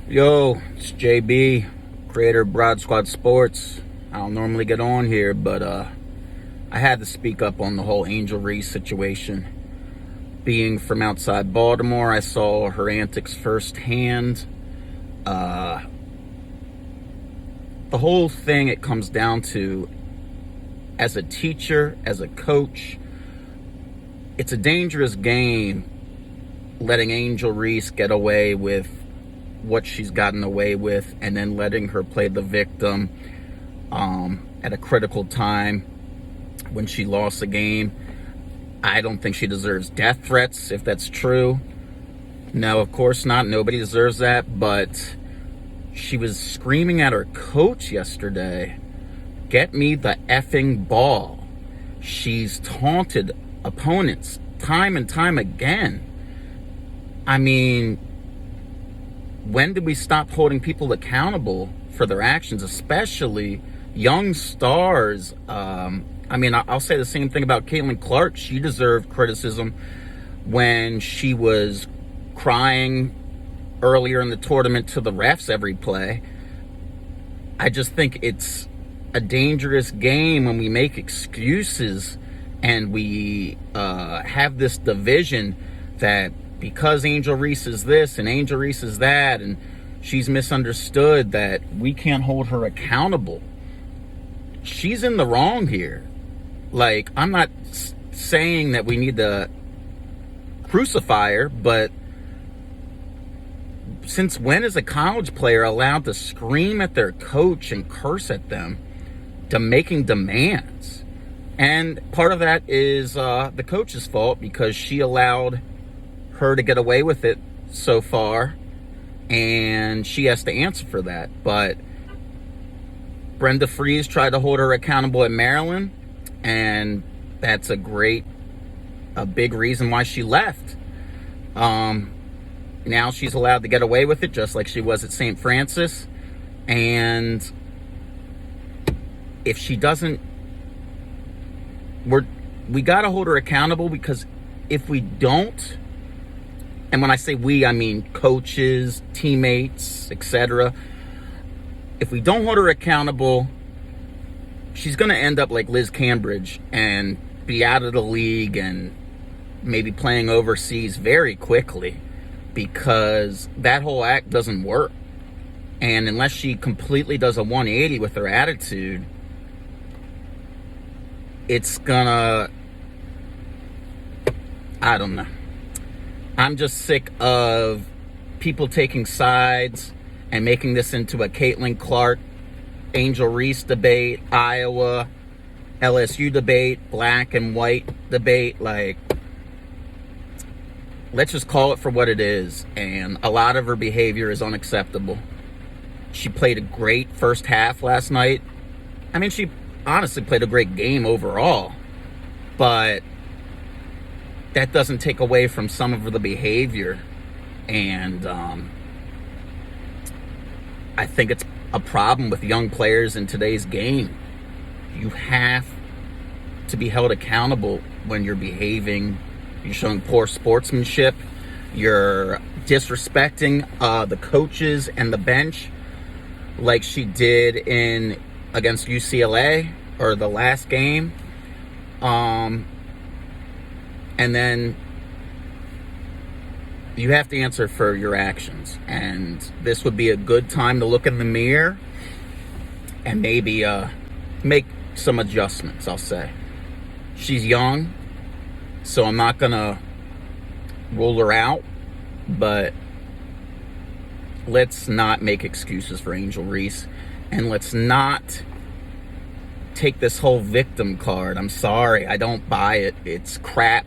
Yo, it's JB, creator of Broad Squad Sports. I don't normally get on here, but I had to speak up on the whole Angel Reese situation. Being from outside Baltimore, I saw her antics firsthand. The whole thing it comes down to, as a teacher, as a coach, it's a dangerous game letting Angel Reese get away with what she's gotten away with and then letting her play the victim at a critical time when she lost a game. I don't think she deserves death threats, if that's true. No, of course not. Nobody deserves that. But she was screaming at her coach yesterday, "Get me the effing ball." She's taunted opponents time and time again. I mean, when did we stop holding people accountable for their actions, especially young stars? I'll say the same thing about Caitlyn Clark. She deserved criticism when she was crying earlier in the tournament to the refs every play. I just think it's a dangerous game when we make excuses and we have this division that because Angel Reese is this and Angel Reese is that and she's misunderstood, that we can't hold her accountable. She's in the wrong here. Like, I'm not saying that we need to crucify her, but since when is a college player allowed to scream at their coach and curse at them to making demands? And part of that is the coach's fault, because she allowed her to get away with it so far, and she has to answer for that. But Brenda Frese tried to hold her accountable at Maryland, and that's a big reason why she left. Now she's allowed to get away with it, just like she was at St. Francis. And if she doesn't, we got to hold her accountable, because if we don't, and when I say we, I mean coaches, teammates, etc. If we don't hold her accountable, she's going to end up like Liz Cambridge and be out of the league and maybe playing overseas very quickly, because that whole act doesn't work. And unless she completely does a 180 with her attitude, it's gonna, I don't know. I'm just sick of people taking sides and making this into a Caitlyn Clark, Angel Reese debate, Iowa, LSU debate, black and white debate. Like, let's just call it for what it is. And a lot of her behavior is unacceptable. She played a great first half last night. I mean, she honestly played a great game overall. But that doesn't take away from some of the behavior. And I think it's a problem with young players in today's game. You have to be held accountable when you're behaving. You're showing poor sportsmanship. You're disrespecting the coaches and the bench, like she did against UCLA or the last game. And then you have to answer for your actions. And this would be a good time to look in the mirror and maybe make some adjustments, I'll say. She's young, so I'm not going to rule her out. But let's not make excuses for Angel Reese. And let's not take this whole victim card. I'm sorry, I don't buy it. It's crap.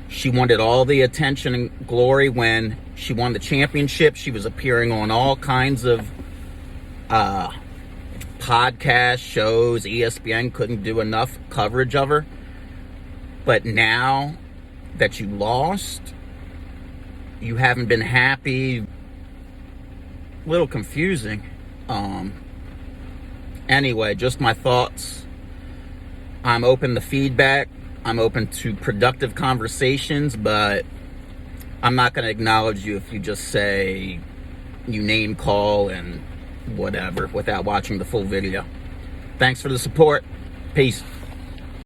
She wanted all the attention and glory when she won the championship. She was appearing on all kinds of podcast shows. ESPN couldn't do enough coverage of her. But now that you lost, you haven't been happy. A little confusing. Anyway, just my thoughts. I'm open to feedback. I'm open to productive conversations, but I'm not going to acknowledge you if you just say you name call and whatever without watching the full video. Thanks for the support. Peace.